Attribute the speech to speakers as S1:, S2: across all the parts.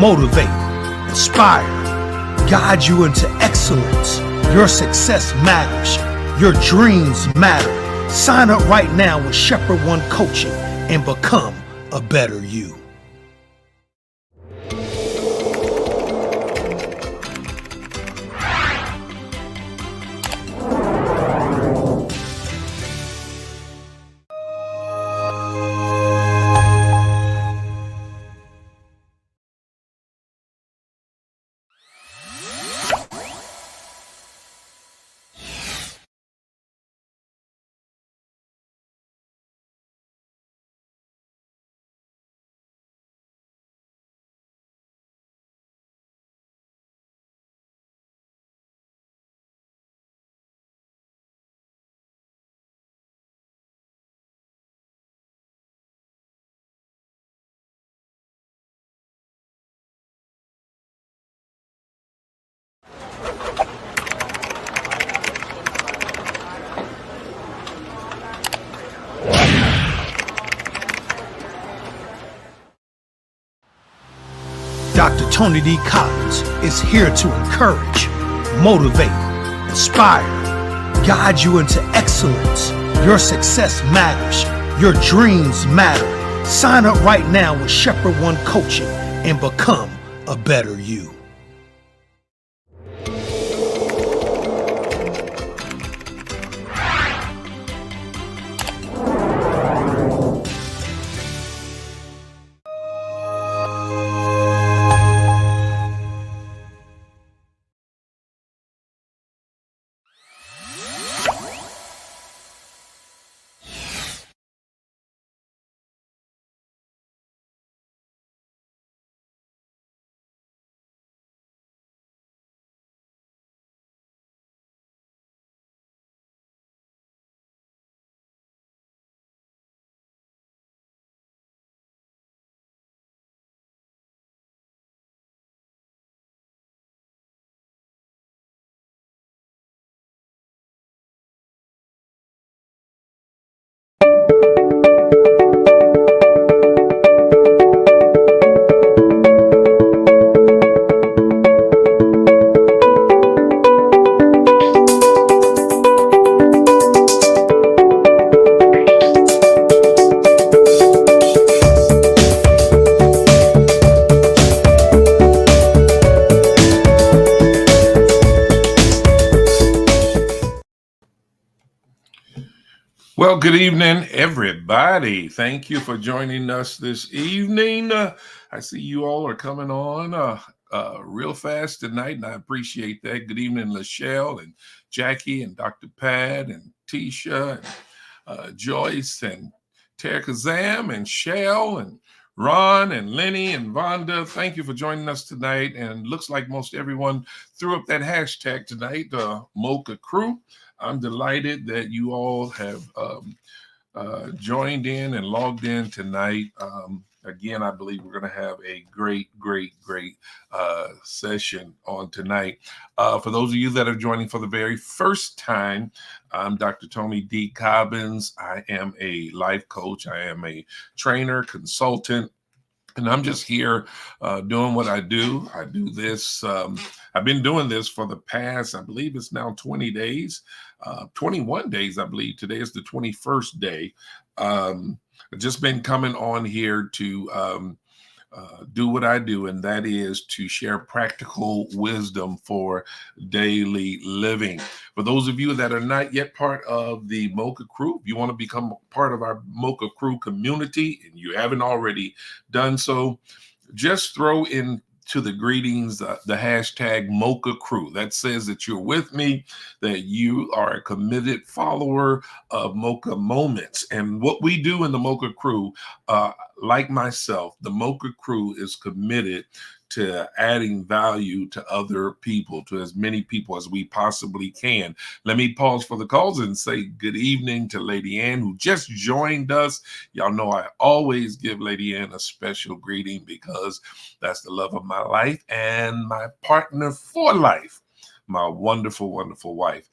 S1: motivate, inspire, guide you into excellence. Your success matters. Your dreams matter. Sign up right now with Shepherd One Coaching and become a better you. Dr. Tony D. Collins is here to encourage, motivate, inspire, guide you into excellence. Your success matters. Your dreams matter. Sign up right now with Shepherd One Coaching and become a better you.
S2: Well, good evening, everybody. Thank you for joining us this evening. I see you all are coming on real fast tonight, and I appreciate that. Good evening, Lachelle and Jackie and Dr. Pat and Tisha and Joyce and Terkazam and Shell and Ron and Lenny and Vonda. Thank you for joining us tonight. And looks like most everyone threw up that hashtag tonight, Mocha Crew. I'm delighted that you all have joined in and logged in tonight. Again, I believe we're going to have a great session on tonight. For those of you that are joining for the very first time, I'm Dr. Tony D. Cobbins. I am a life coach. I am a trainer, consultant, and I'm just here doing what I do. I do this. I've been doing this for the past, I believe it's now 20 days, 21 days, I believe. Today is the 21st day. I've just been coming on here to do what I do, and that is to share practical wisdom for daily living. For those of you that are not yet part of the Mocha Crew, if you want to become part of our Mocha Crew community and you haven't already done so, just throw in to the greetings the hashtag Mocha Crew. That says that you're with me, that you are a committed follower of Mocha Moments. And what we do in the Mocha Crew, like myself, the Mocha Crew is committed to adding value to other people, to as many people as we possibly can. Let me pause for the calls and say good evening to Lady Ann, who just joined us. Y'all know I always give Lady Ann a special greeting because that's the love of my life and my partner for life, my wonderful, wonderful wife.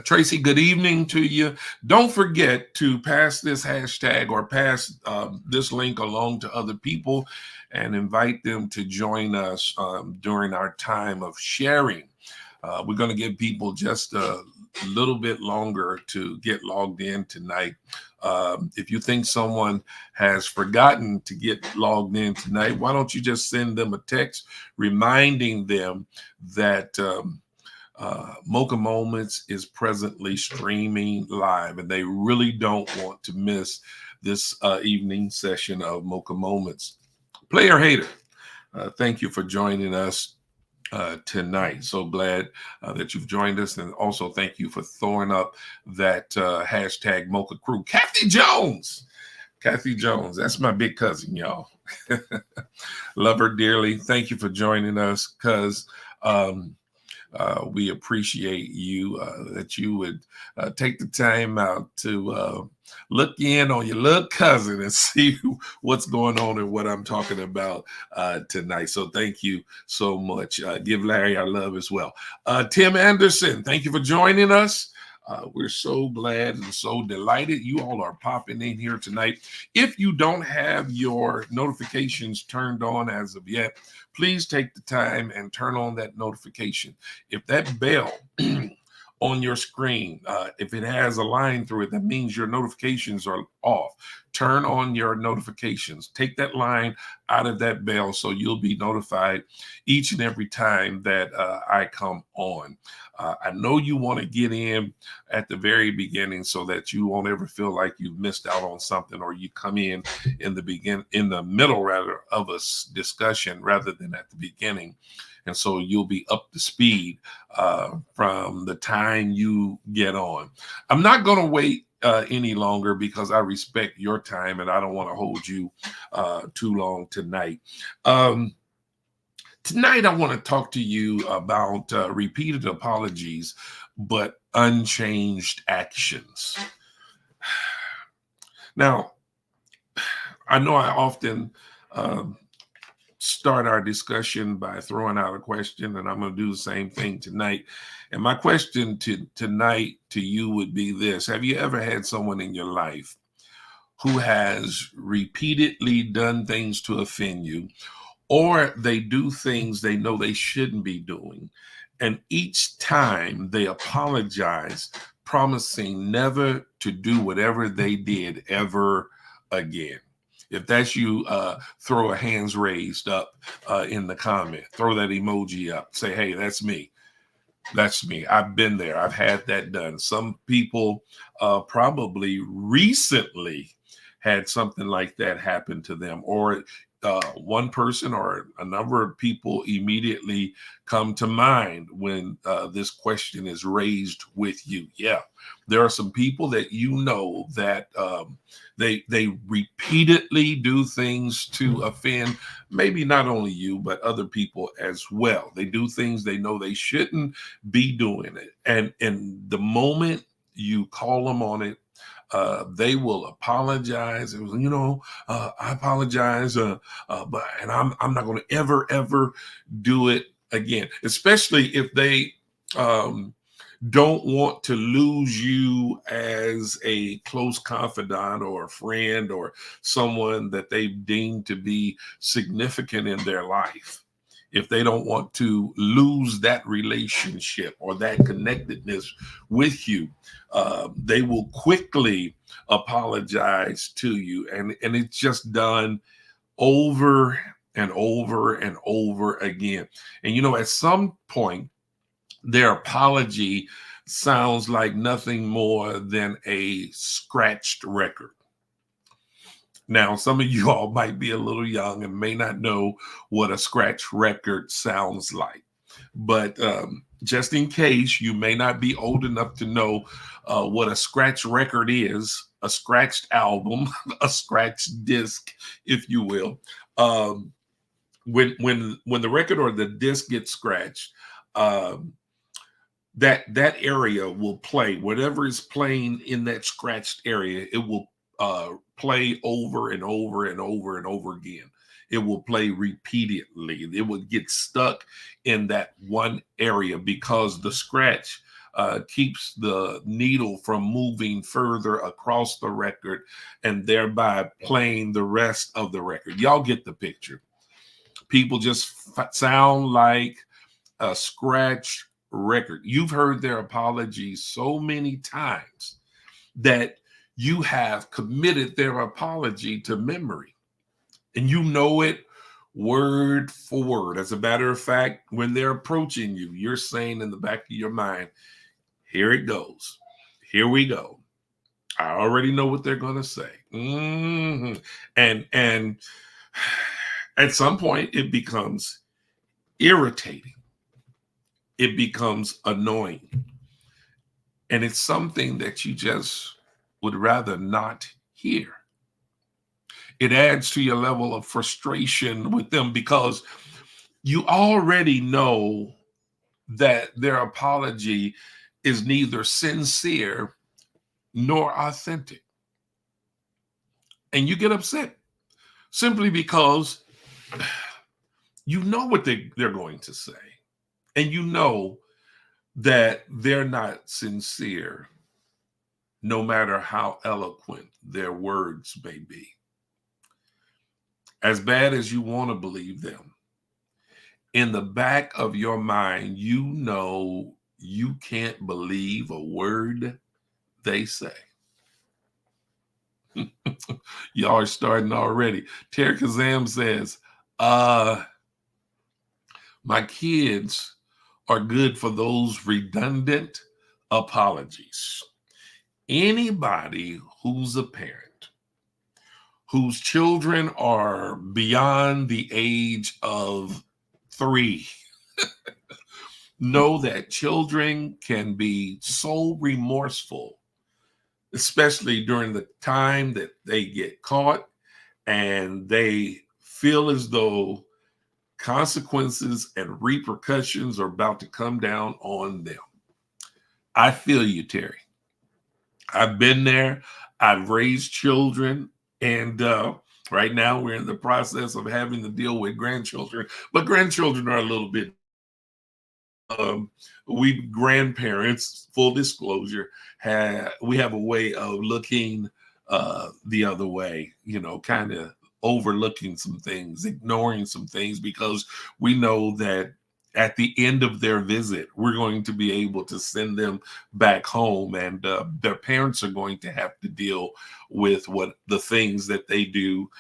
S2: Tracy, good evening to you. Don't forget to pass this hashtag or pass this link along to other people and invite them to join us during our time of sharing. We're going to give people just a little bit longer to get logged in tonight. If you think someone has forgotten to get logged in tonight, why don't you just send them a text reminding them that Mocha Moments is presently streaming live, and they really don't want to miss this evening session of Mocha Moments. Player Hater, thank you for joining us tonight. So glad that you've joined us, and also thank you for throwing up that hashtag Mocha Crew. Kathy Jones, that's my big cousin, y'all. Love her dearly. Thank you for joining us, cuz we appreciate you that you would take the time out to look in on your little cousin and see what's going on and what I'm talking about tonight. So thank you so much. Give Larry our love as well. Tim Anderson, thank you for joining us. We're so glad and so delighted you all are popping in here tonight. If you don't have your notifications turned on as of yet, please take the time and turn on that notification. If that bell on your screen, if it has a line through it, that means your notifications are off. Turn on your notifications. Take that line out of that bell so you'll be notified each and every time that I come on. I know you want to get in at the very beginning so that you won't ever feel like you've missed out on something, or you come in the middle rather of a discussion rather than at the beginning. And so you'll be up to speed from the time you get on. I'm not going to wait any longer because I respect your time and I don't want to hold you too long tonight. Tonight, I want to talk to you about repeated apologies, but unchanged actions. Now, I know I often start our discussion by throwing out a question, and I'm going to do the same thing tonight. And my question tonight to you would be this: have you ever had someone in your life who has repeatedly done things to offend you, or they do things they know they shouldn't be doing, and each time they apologize, promising never to do whatever they did ever again? If that's you, throw a hands raised up in the comment. Throw that emoji up. Say, hey, that's me. That's me. I've been there. I've had that done. Some people probably recently had something like that happen to them, or one person or a number of people immediately come to mind when this question is raised with you. Yeah, there are some people that you know that they repeatedly do things to offend, maybe not only you, but other people as well. They do things they know they shouldn't be doing it. And the moment you call them on it, they will apologize. It was, I apologize, but I'm not going to ever do it again. Especially if they don't want to lose you as a close confidant or a friend or someone that they've deemed to be significant in their life. If they don't want to lose that relationship or that connectedness with you, they will quickly apologize to you. And it's just done over and over and over again. And, at some point, their apology sounds like nothing more than a scratched record. Now, some of you all might be a little young and may not know what a scratch record sounds like. But just in case you may not be old enough to know what a scratch record is, a scratched album, a scratched disc, if you will. When the record or the disc gets scratched, that area will play. Whatever is playing in that scratched area, it will play over and over and over and over again. It will play repeatedly. It will get stuck in that one area because the scratch keeps the needle from moving further across the record and thereby playing the rest of the record. Y'all get the picture. People just sound like a scratch record. You've heard their apologies so many times that you have committed their apology to memory, and you know it word for word. As a matter of fact, when they're approaching you, you're saying in the back of your mind, here it goes. Here we go. I already know what they're going to say. Mm-hmm. And at some point, it becomes irritating. It becomes annoying. And it's something that you just would rather not hear. It adds to your level of frustration with them because you already know that their apology is neither sincere nor authentic. And you get upset simply because you know what they're going to say. And you know that they're not sincere, no matter how eloquent their words may be. As bad as you want to believe them, in the back of your mind, you know you can't believe a word they say. Y'all are starting already. Terry Kazam says, my kids are good for those redundant apologies. Anybody who's a parent whose children are beyond the age of 3 know that children can be so remorseful, especially during the time that they get caught and they feel as though consequences and repercussions are about to come down on them. I feel you, Terry. I've been there. I've raised children. And right now we're in the process of having to deal with grandchildren. But grandchildren are a little bit, we grandparents, full disclosure, we have a way of looking the other way, kind of overlooking some things, ignoring some things, because we know that at the end of their visit, we're going to be able to send them back home, and their parents are going to have to deal with what the things that they do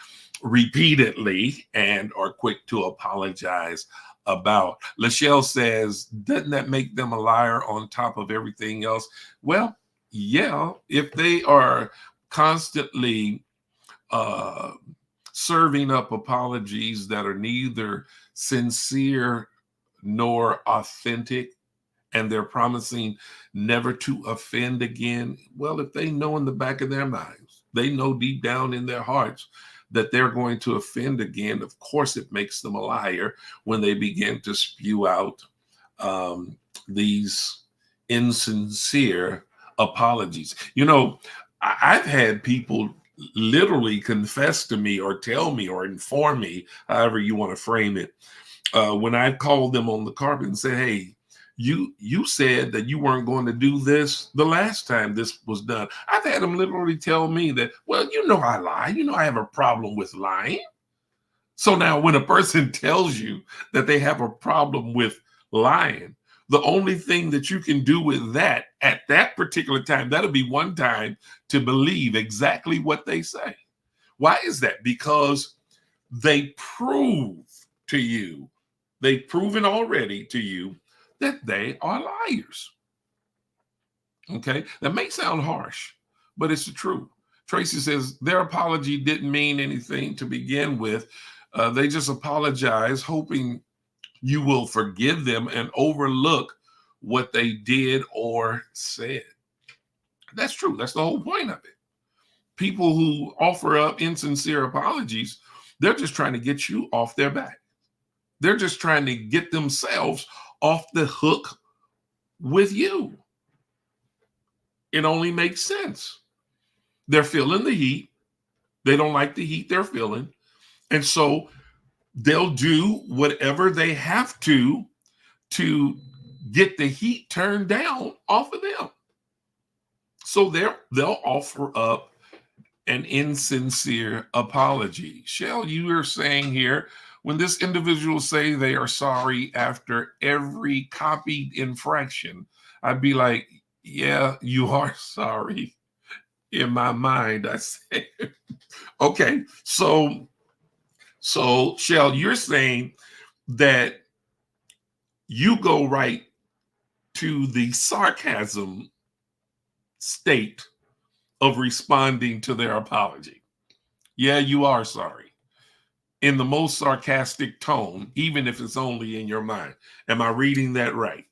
S2: repeatedly and are quick to apologize about. Lachelle says, doesn't that make them a liar on top of everything else? Well, yeah, if they are constantly serving up apologies that are neither sincere nor authentic, and they're promising never to offend again. Well, if they know in the back of their minds, they know deep down in their hearts that they're going to offend again, of course it makes them a liar when they begin to spew out these insincere apologies. I've had people literally confess to me or tell me or inform me, however you want to frame it, when I called them on the carpet and said, hey, you said that you weren't going to do this the last time this was done. I've had them literally tell me that, well, I lie. I have a problem with lying. So now when a person tells you that they have a problem with lying, the only thing that you can do with that at that particular time, that'll be one time to believe exactly what they say. Why is that? Because they prove to you, they've proven already to you that they are liars. Okay, that may sound harsh, but it's the truth. Tracy says their apology didn't mean anything to begin with. They just apologize, hoping you will forgive them and overlook what they did or said. That's true. That's the whole point of it. People who offer up insincere apologies, they're just trying to get you off their back. They're just trying to get themselves off the hook with you. It only makes sense. They're feeling the heat. They don't like the heat they're feeling. And so they'll do whatever they have to get the heat turned down off of them. So they'll offer up an insincere apology. Shell, you are saying here, when this individual say they are sorry after every copied infraction, I'd be like, yeah, you are sorry. In my mind, I say, okay, so Shell, you're saying that you go right to the sarcasm state of responding to their apology. Yeah, you are sorry. In the most sarcastic tone, even if it's only in your mind. Am I reading that right?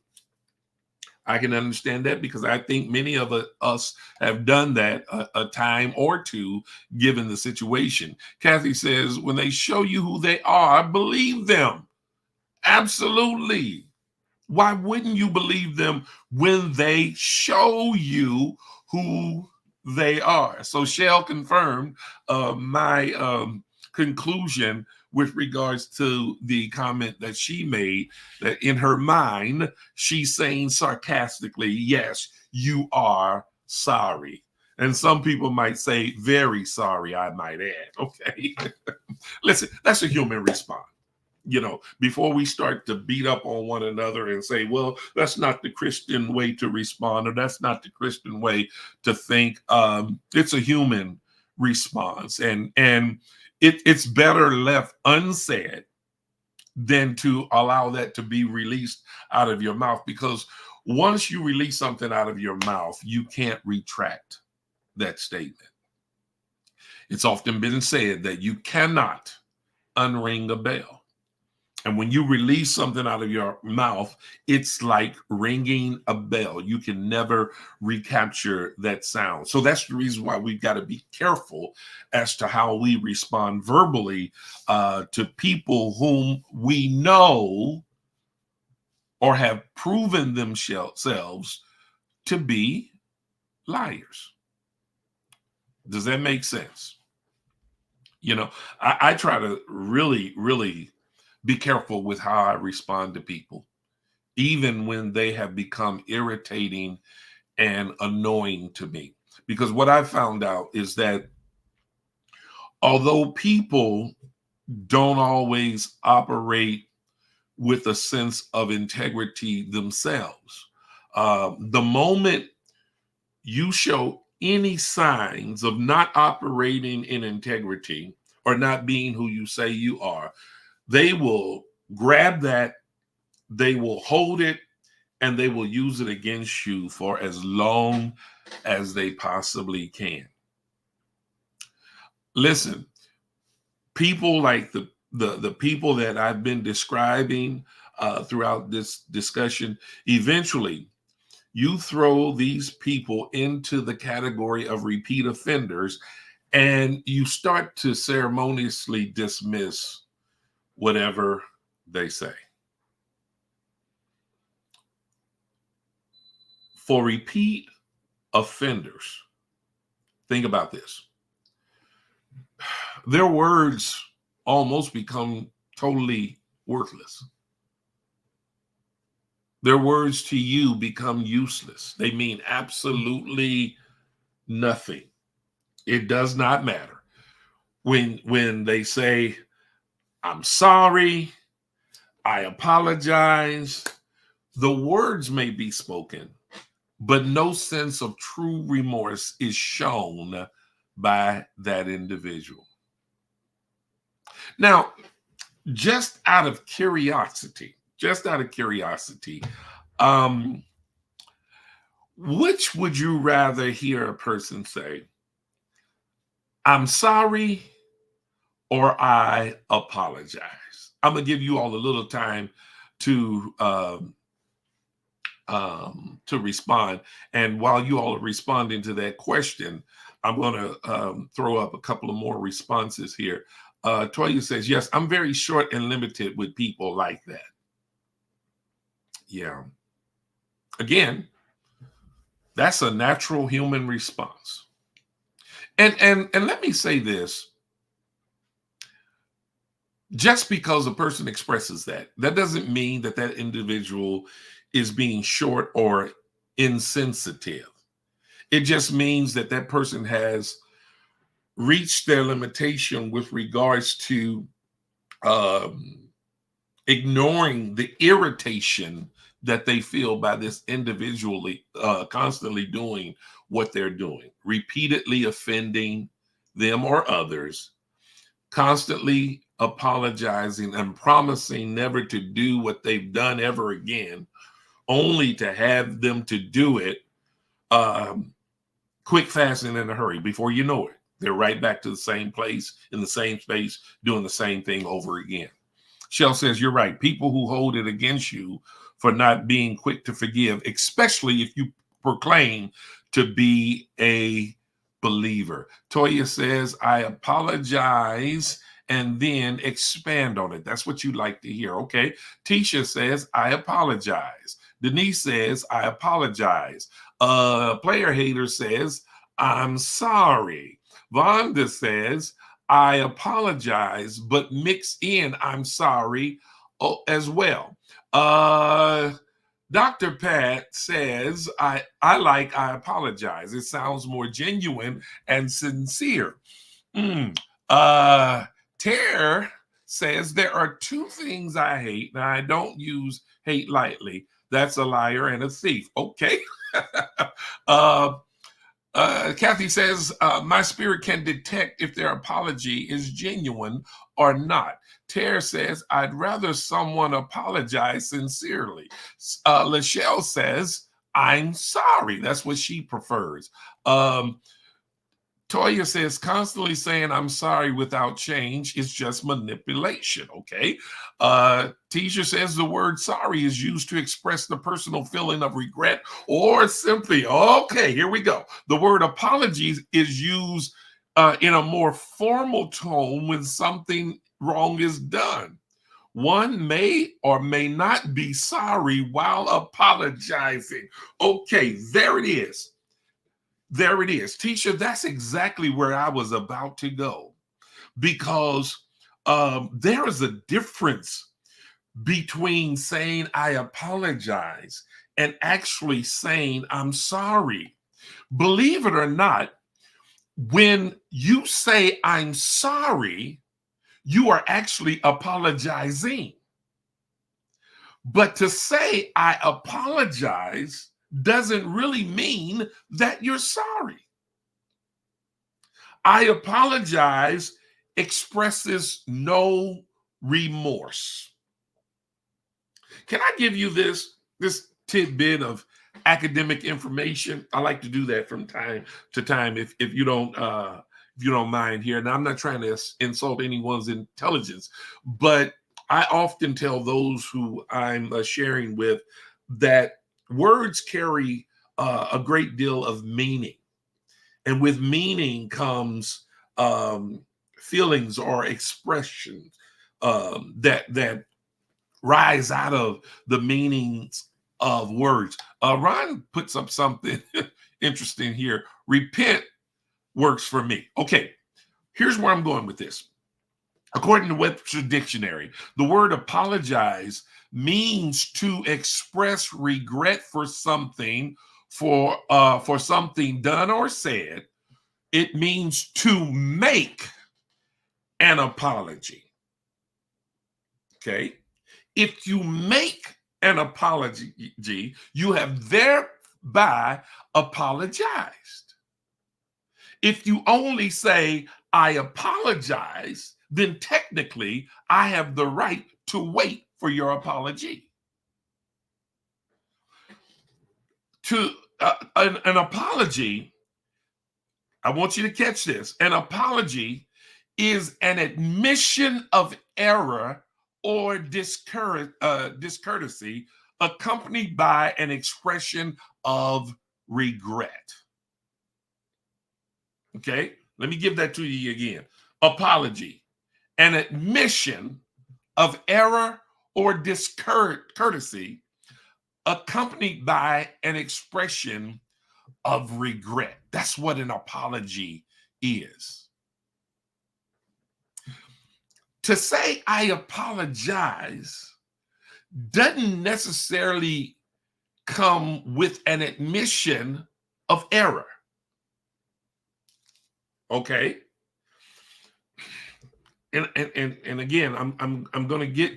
S2: I can understand that because I think many of us have done that a time or two, given the situation. Kathy says, when they show you who they are, believe them. Absolutely. Why wouldn't you believe them when they show you who they are? So Shell confirmed my conclusion with regards to the comment that she made, that in her mind, she's saying sarcastically, yes, you are sorry. And some people might say very sorry, I might add. Okay. Listen, that's a human response. Before we start to beat up on one another and say, well, that's not the Christian way to respond, or that's not the Christian way to think. It's a human response. And it's better left unsaid than to allow that to be released out of your mouth, because once you release something out of your mouth, you can't retract that statement. It's often been said that you cannot unring a bell. And when you release something out of your mouth, it's like ringing a bell. You can never recapture that sound. So that's the reason why we've got to be careful as to how we respond verbally to people whom we know or have proven themselves to be liars. Does that make sense? I try to really, really be careful with how I respond to people, even when they have become irritating and annoying to me. Because what I found out is that although people don't always operate with a sense of integrity themselves, the moment you show any signs of not operating in integrity or not being who you say you are, they will grab that, they will hold it, and they will use it against you for as long as they possibly can. Listen, people like the people that I've been describing throughout this discussion, eventually you throw these people into the category of repeat offenders, and you start to ceremoniously dismiss whatever they say. For repeat offenders, think about this. Their words almost become totally worthless. Their words to you become useless. They mean absolutely nothing. It does not matter. When they say, I'm sorry, I apologize, the words may be spoken, but no sense of true remorse is shown by that individual. Now, just out of curiosity, which would you rather hear a person say, I'm sorry, or I apologize? I'm going to give you all a little time to respond. And while you all are responding to that question, I'm going to throw up a couple of more responses here. Toya says, yes, I'm very short and limited with people like that. Yeah. Again, that's a natural human response. And let me say this. Just because a person expresses that doesn't mean that individual is being short or insensitive. It just means that that person has reached their limitation with regards to ignoring the irritation that they feel by this individually constantly doing what they're doing, repeatedly offending them or others, constantly apologizing and promising never to do what they've done ever again, only to have them to do it quick, fast, and in a hurry. Before you know it, they're right back to the same place, in the same space, doing the same thing over again. Shell says, you're right. People who hold it against you for not being quick to forgive, especially if you proclaim to be a believer. Toya says, I apologize and then expand on it. That's what you like to hear. Okay. Tisha says, I apologize. Denise says, I apologize. Player Hater says, I'm sorry. Vonda says, I apologize, but mix in I'm sorry as well. Dr. Pat says, I apologize. It sounds more genuine and sincere. Tare says, there are two things I hate, and I don't use hate lightly. That's a liar and a thief. Okay. Kathy says, my spirit can detect if their apology is genuine or not. Tare says, I'd rather someone apologize sincerely. Lachelle says, I'm sorry. That's what she prefers. Toya says, constantly saying I'm sorry without change is just manipulation, okay? Tisha says the word sorry is used to express the personal feeling of regret or simply, okay, here we go. The word apologies is used in a more formal tone when something wrong is done. One may or may not be sorry while apologizing. Okay, there it is. There it is. Tisha, that's exactly where I was about to go, because there is a difference between saying I apologize and actually saying I'm sorry. Believe it or not, when you say I'm sorry, you are actually apologizing. But to say I apologize doesn't really mean that you're sorry. I apologize expresses no remorse. Can I give you this tidbit of academic information? I like to do that from time to time if you don't mind here. Now, I'm not trying to insult anyone's intelligence, but I often tell those who I'm sharing with that words carry a great deal of meaning. And with meaning comes feelings or expressions that rise out of the meanings of words. Ron puts up something interesting here. Repent works for me. Okay, here's where I'm going with this. According to Webster Dictionary, the word apologize means to express regret for something, for something done or said. It means to make an apology. Okay? If you make an apology, you have thereby apologized. If you only say, I apologize, then technically I have the right to wait for your apology. An apology, I want you to catch this. An apology is an admission of error or discourtesy accompanied by an expression of regret. Okay, let me give that to you again. Apology, an admission of error or discourtesy accompanied by an expression of regret. That's what an apology is. To say I apologize doesn't necessarily come with an admission of error. Okay. And again, I'm going to get,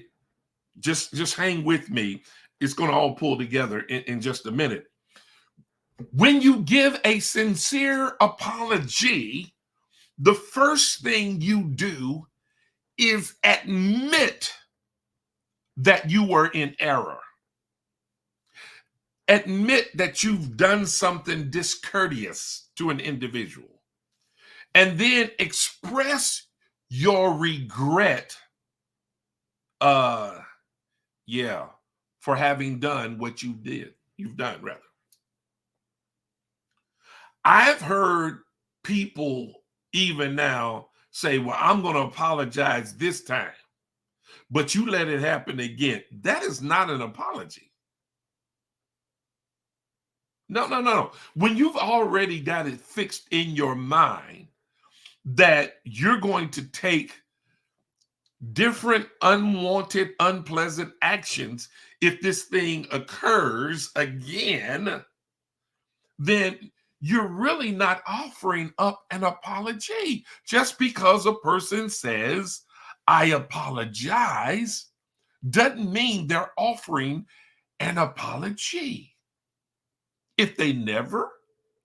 S2: just hang with me. It's going to all pull together in just a minute. When you give a sincere apology, the first thing you do is admit that you were in error. Admit that you've done something discourteous to an individual. And then express your regret, for having done what you've done rather. I've heard people even now say, well, I'm going to apologize this time, but you let it happen again. That is not an apology. No. When you've already got it fixed in your mind that you're going to take different unwanted, unpleasant actions if this thing occurs again, then you're really not offering up an apology. Just because a person says, I apologize, doesn't mean they're offering an apology. If they never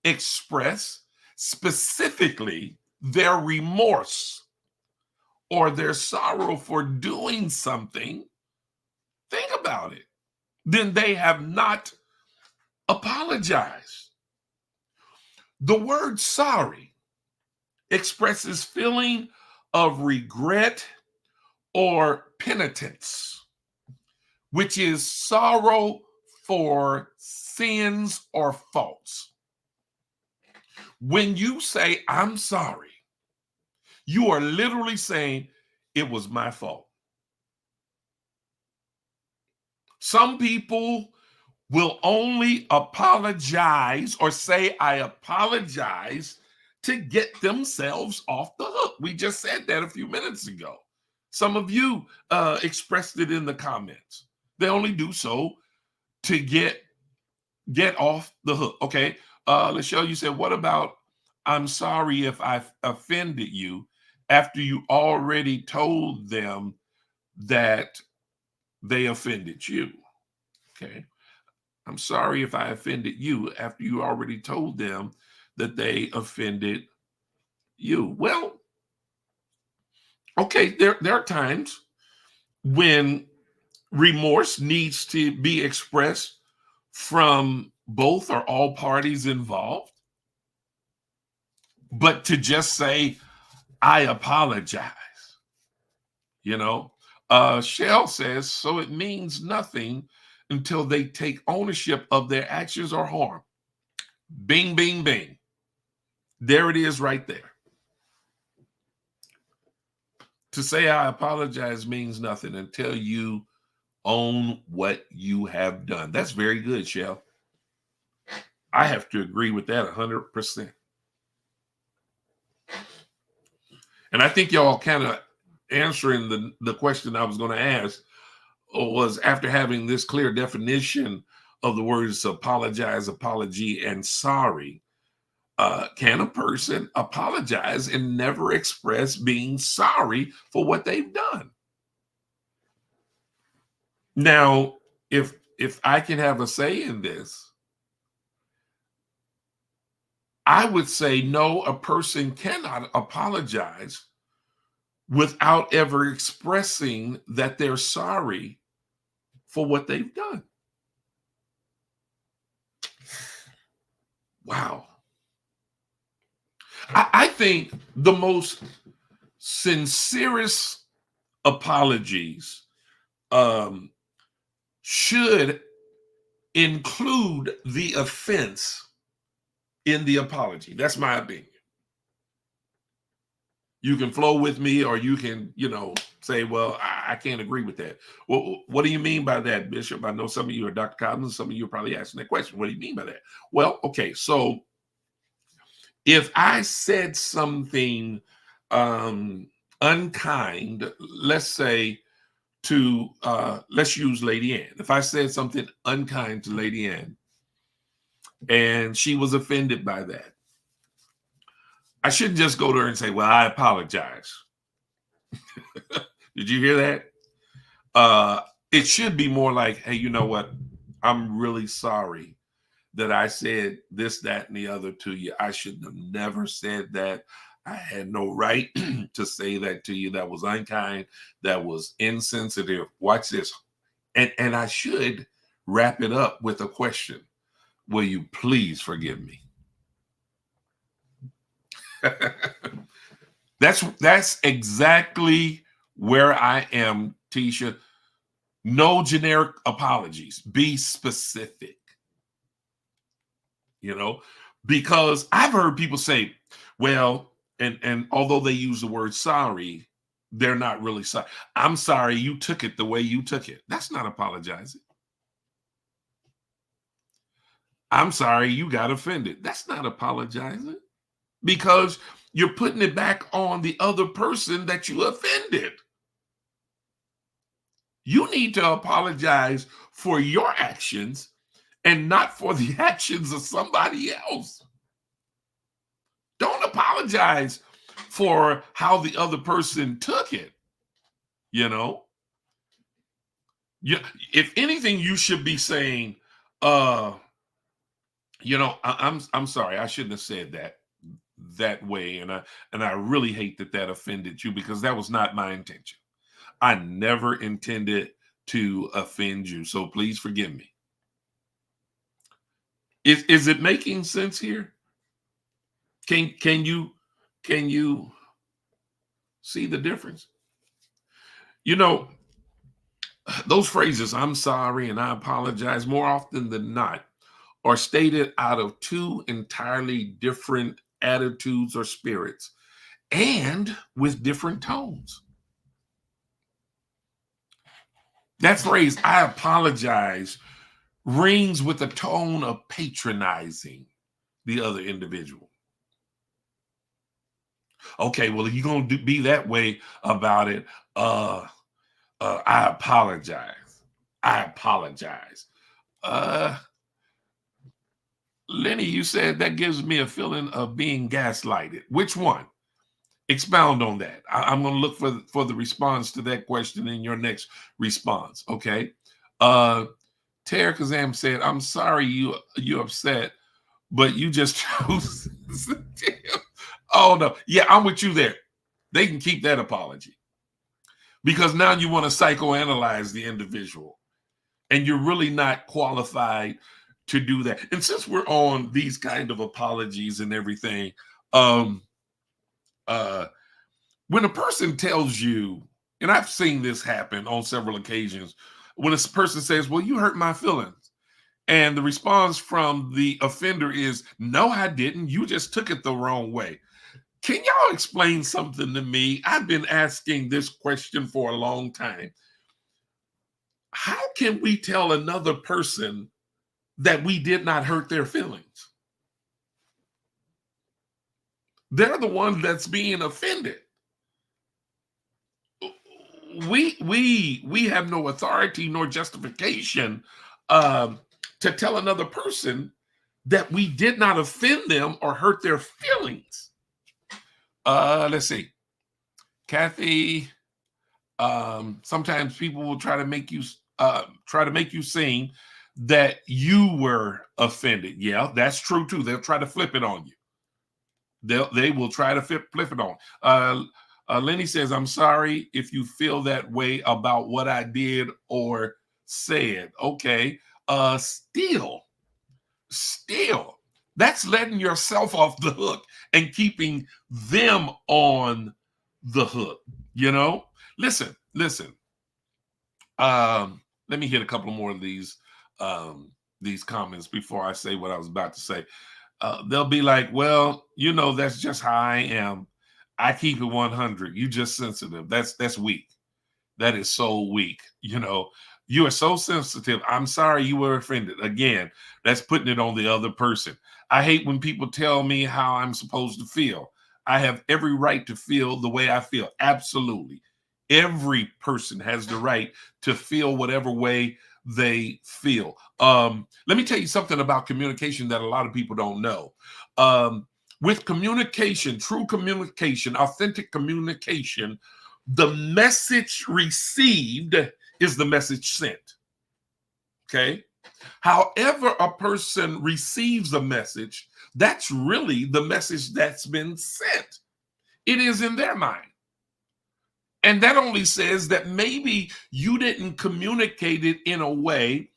S2: express specifically their remorse or their sorrow for doing something, think about it, then they have not apologized. The word sorry expresses feeling of regret or penitence, which is sorrow for sins or faults. When you say, I'm sorry, you are literally saying, it was my fault. Some people will only apologize or say, I apologize to get themselves off the hook. We just said that a few minutes ago. Some of you expressed it in the comments. They only do so to get off the hook. Okay. Lachelle, you said, what about, I'm sorry if I offended you, after you already told them that they offended you? Okay. I'm sorry if I offended you after you already told them that they offended you. Well, okay, there are times when remorse needs to be expressed from both or all parties involved. But to just say, I apologize, Shell says, so it means nothing until they take ownership of their actions or harm. Bing, bing, bing. There it is right there. To say I apologize means nothing until you own what you have done. That's very good, Shell. I have to agree with that 100%. And I think y'all kind of answering the question I was going to ask was, after having this clear definition of the words apologize, apology, and sorry, can a person apologize and never express being sorry for what they've done? Now, if I can have a say in this, I would say no, a person cannot apologize without ever expressing that they're sorry for what they've done. Wow. I think the most sincerest apologies should include the offense in the apology. That's my opinion. You can flow with me, or you can, say, well, I can't agree with that. Well, what do you mean by that, Bishop? I know some of you are Dr. Collins. Some of you are probably asking that question. What do you mean by that? Well, okay, so if I said something unkind, let's say to, let's use Lady Ann. If I said something unkind to Lady Ann, and she was offended by that. I shouldn't just go to her and say, well, I apologize. Did you hear that? It should be more like, hey, you know what? I'm really sorry that I said this, that, and the other to you. I should have never said that. I had no right to say that to you. That was unkind. That was insensitive. Watch this. And I should wrap it up with a question. Will you please forgive me? That's exactly where I am, Tisha. No generic apologies. Be specific. Because I've heard people say, well, and although they use the word sorry, they're not really sorry. I'm sorry you took it the way you took it. That's not apologizing. I'm sorry you got offended. That's not apologizing, because you're putting it back on the other person that you offended. You need to apologize for your actions and not for the actions of somebody else. Don't apologize for how the other person took it. If anything, you should be saying, I'm sorry, I shouldn't have said that way, and I really hate that offended you, because that was not my intention. I never intended to offend you, so please forgive me. Is it making sense here? Can you see the difference? Those phrases, I'm sorry and I apologize, more often than not, are stated out of two entirely different attitudes or spirits, and with different tones. That phrase, I apologize, rings with a tone of patronizing the other individual. Okay, well, if you're going to be that way about it, I apologize. I apologize. Lenny, you said that gives me a feeling of being gaslighted. Which one? Expound on that. I'm going to look for the response to that question in your next response. Okay. Tara Kazam said, I'm sorry you upset, but you just chose. Oh, no. Yeah, I'm with you there. They can keep that apology, because now you want to psychoanalyze the individual, and you're really not qualified to do that. And since we're on these kind of apologies and everything, when a person tells you, and I've seen this happen on several occasions, when a person says, well, you hurt my feelings, and the response from the offender is, no, I didn't. You just took it the wrong way. Can y'all explain something to me? I've been asking this question for a long time. How can we tell another person that we did not hurt their feelings? They're the one that's being offended. We have no authority nor justification to tell another person that we did not offend them or hurt their feelings. Let's see. Kathy, sometimes people will try to make you seem that you were offended. Yeah, that's true too. They'll try to flip it on you. They will try to flip it on. Lenny says, I'm sorry if you feel that way about what I did or said. Okay. Still, that's letting yourself off the hook and keeping them on the hook. Listen. Let me hit a couple more of these comments before I say what I was about to say. They'll be like, well, that's just how I am. I keep it 100. You just sensitive. That's weak. That is so weak. You are so sensitive. I'm sorry you were offended. Again, that's putting it on the other person. I hate when people tell me how I'm supposed to feel. I have every right to feel the way I feel. Absolutely. Every person has the right to feel whatever way they feel. Let me tell you something about communication that a lot of people don't know. With communication, true communication, authentic communication, the message received is the message sent. Okay? However, a person receives a message, that's really the message that's been sent. It is in their mind. And that only says that maybe you didn't communicate it in a way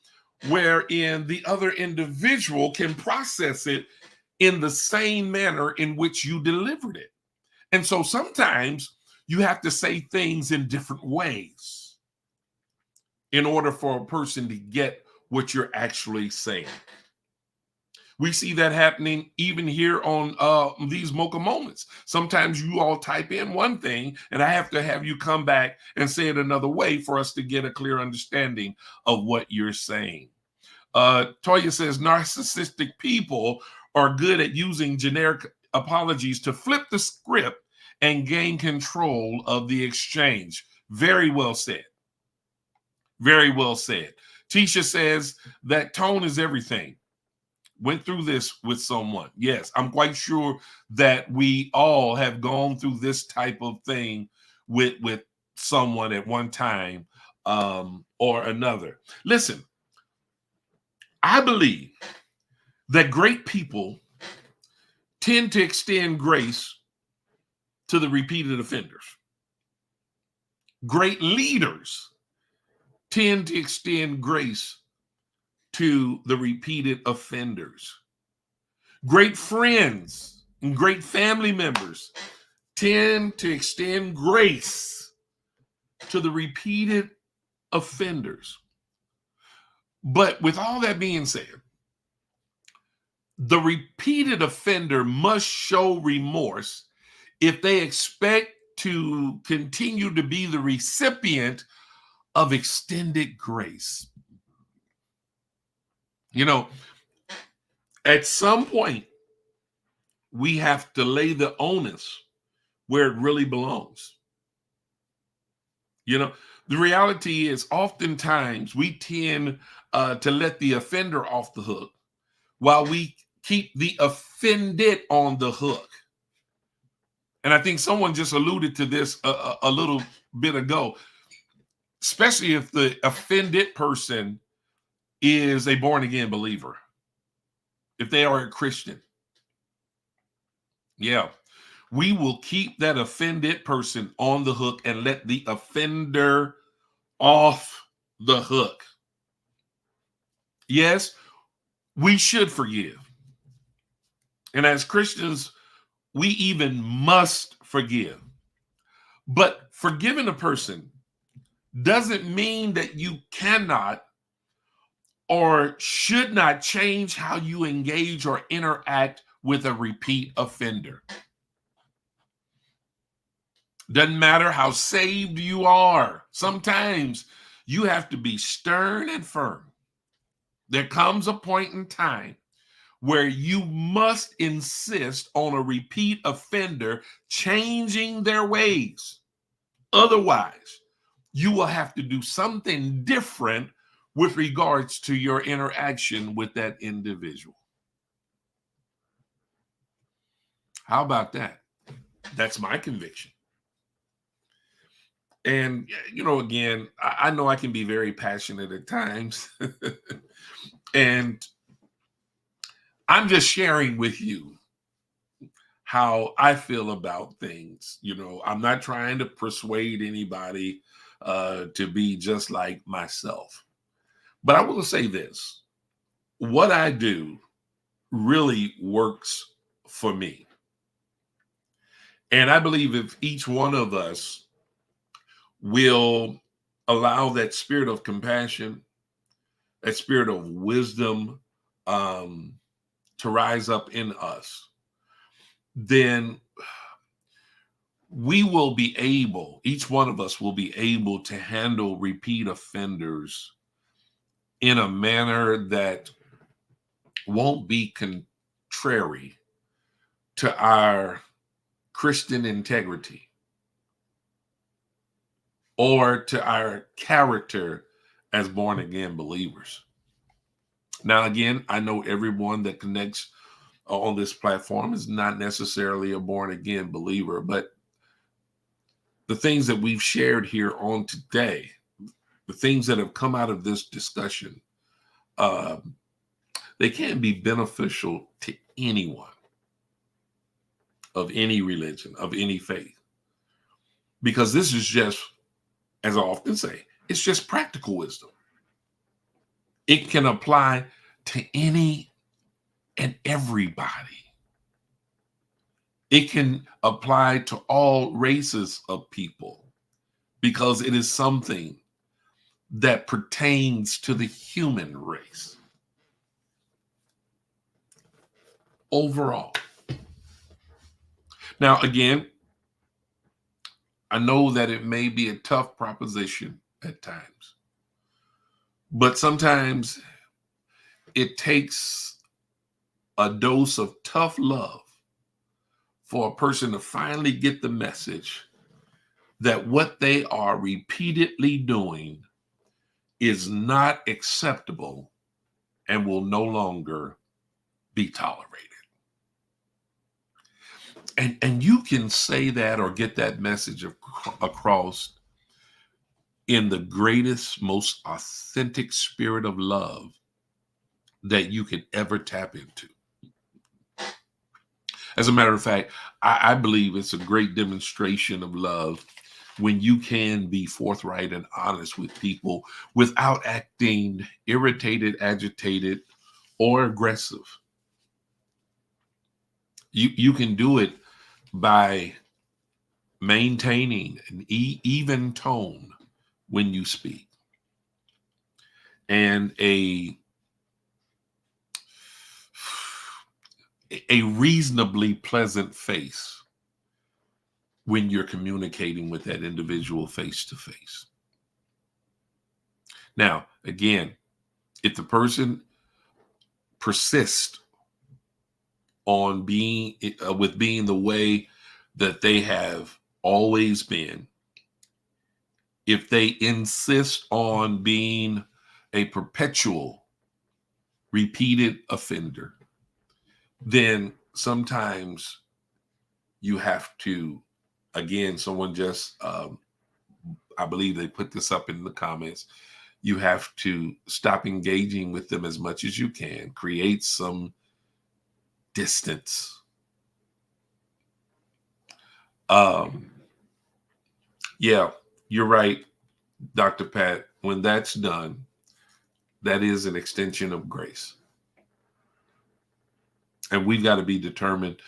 S2: wherein the other individual can process it in the same manner in which you delivered it. And so sometimes you have to say things in different ways in order for a person to get what you're actually saying. We see that happening even here on these Mocha Moments. Sometimes you all type in one thing, and I have to have you come back and say it another way for us to get a clear understanding of what you're saying. Toya says narcissistic people are good at using generic apologies to flip the script and gain control of the exchange. Very well said. Very well said. Tisha says that tone is everything. Went through this with someone. Yes, I'm quite sure that we all have gone through this type of thing with someone at one time or another. Listen, I believe that great people tend to extend grace to the repeated offenders. Great leaders tend to extend grace to the repeated offenders. Great friends and great family members tend to extend grace to the repeated offenders. But with all that being said, the repeated offender must show remorse if they expect to continue to be the recipient of extended grace. You know, at some point, we have to lay the onus where it really belongs. You know, the reality is oftentimes we tend to let the offender off the hook while we keep the offended on the hook. And I think someone just alluded to this a little bit ago, especially if the offended person is a born again believer, if they are a Christian. Yeah, we will keep that offended person on the hook and let the offender off the hook. Yes, we should forgive. And as Christians, we even must forgive. But forgiving a person doesn't mean that you cannot or should not change how you engage or interact with a repeat offender. Doesn't matter how saved you are. Sometimes you have to be stern and firm. There comes a point in time where you must insist on a repeat offender changing their ways. Otherwise, you will have to do something different with regards to your interaction with that individual. How about that? That's my conviction. And, you know, again, I know I can be very passionate at times. And I'm just sharing with you how I feel about things. You know, I'm not trying to persuade anybody to be just like myself. But I will say this. What I do really works for me. And I believe if each one of us will allow that spirit of compassion, that spirit of wisdom to rise up in us, then we will be able, each one of us will be able to handle repeat offenders in a manner that won't be contrary to our Christian integrity or to our character as born again believers. Now, again, I know everyone that connects on this platform is not necessarily a born again believer, but the things that we've shared here on today, the things that have come out of this discussion, uh, they can be beneficial to anyone of any religion, of any faith, because this is just, as I often say, it's just practical wisdom. It can apply to any and everybody. It can apply to all races of people because it is something that pertains to the human race overall. Now, again, I know that it may be a tough proposition at times, but sometimes it takes a dose of tough love for a person to finally get the message that what they are repeatedly doing is not acceptable and will no longer be tolerated. And you can say that or get that message across in the greatest, most authentic spirit of love that you could ever tap into. As a matter of fact, I believe it's a great demonstration of love when you can be forthright and honest with people without acting irritated, agitated, or aggressive. You can do it by maintaining an even tone when you speak and a reasonably pleasant face when you're communicating with that individual face to face. Now, again, if the person persists on being the way that they have always been, if they insist on being a perpetual repeated offender, then sometimes you have to, again, someone just, I believe they put this up in the comments, you have to stop engaging with them as much as you can, create some distance. Yeah, you're right, Dr. Pat. When that's done, that is an extension of grace. And we've got to be determined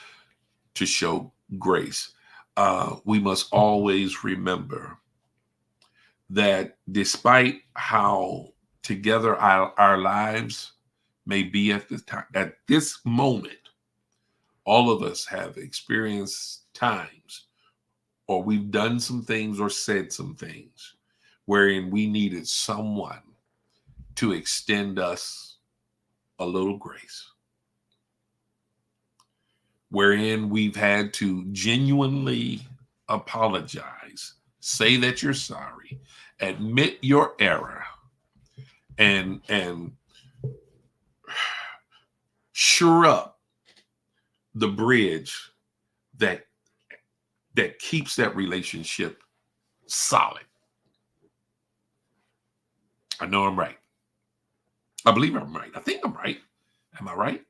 S2: to show grace. We must always remember that despite how together our lives may be at this time, at this moment, all of us have experienced times, or we've done some things or said some things wherein we needed someone to extend us a little grace, wherein we've had to genuinely apologize, say that you're sorry, admit your error, and sure up the bridge that keeps that relationship solid. I know I'm right. I believe I'm right. I think I'm right. Am I right?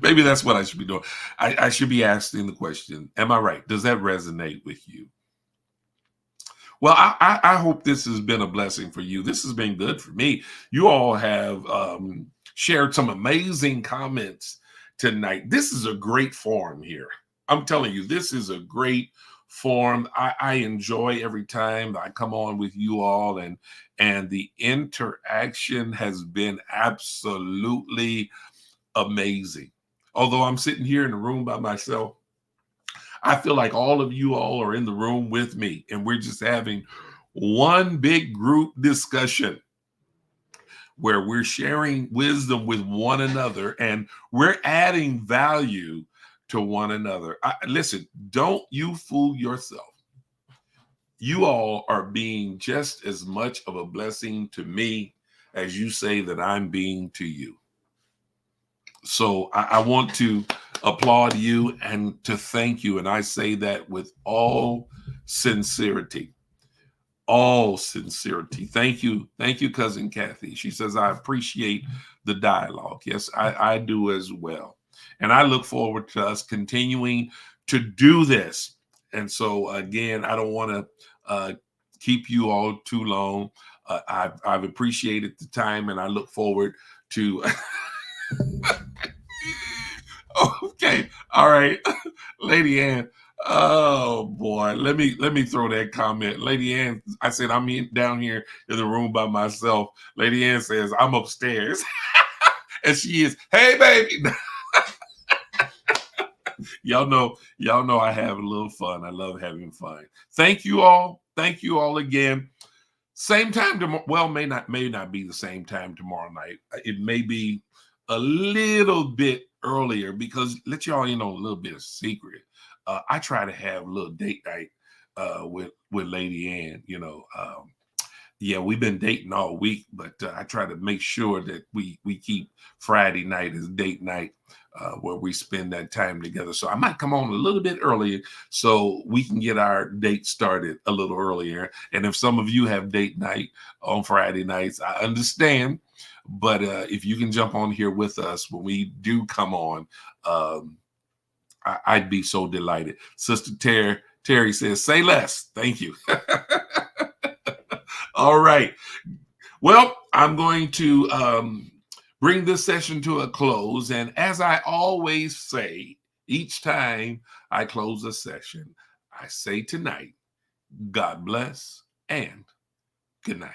S2: Maybe that's what I should be doing. I should be asking the question, am I right? Does that resonate with you? Well, I hope this has been a blessing for you. This has been good for me. You all have shared some amazing comments tonight. This is a great forum here. I'm telling you, this is a great forum. I enjoy every time I come on with you all, and the interaction has been absolutely amazing. Although I'm sitting here in the room by myself, I feel like all of you all are in the room with me, and we're just having one big group discussion where we're sharing wisdom with one another and we're adding value to one another. Listen, don't you fool yourself. you all are being just as much of a blessing to me as you say that I'm being to you. So I want to applaud you and to thank you. And I say that with all sincerity. All sincerity. Thank you. Thank you, Cousin Kathy. She says, I appreciate the dialogue. Yes, I do as well. And I look forward to us continuing to do this. And so, again, I don't want to keep you all too long. I've appreciated the time, and I look forward to. Okay, all right, Lady Ann. Oh boy, let me throw that comment. Lady Ann, I said I'm down here in the room by myself. Lady Ann says I'm upstairs, and she is. Hey, baby. y'all know I have a little fun. I love having fun. Thank you all. Thank you all again. Same time tomorrow. Well, may not be the same time tomorrow night. It may be a little bit earlier because let y'all in on a little bit of secret. I try to have a little date night with Lady Ann. Yeah, we've been dating all week, but I try to make sure that we keep Friday night as date night where we spend that time together. So I might come on a little bit earlier so we can get our date started a little earlier. And if some of you have date night on Friday nights, I understand. But if you can jump on here with us when we do come on, I'd be so delighted. Sister Terry says, say less. Thank you. All right. Well, I'm going to bring this session to a close. And as I always say, each time I close a session, I say tonight, God bless and good night.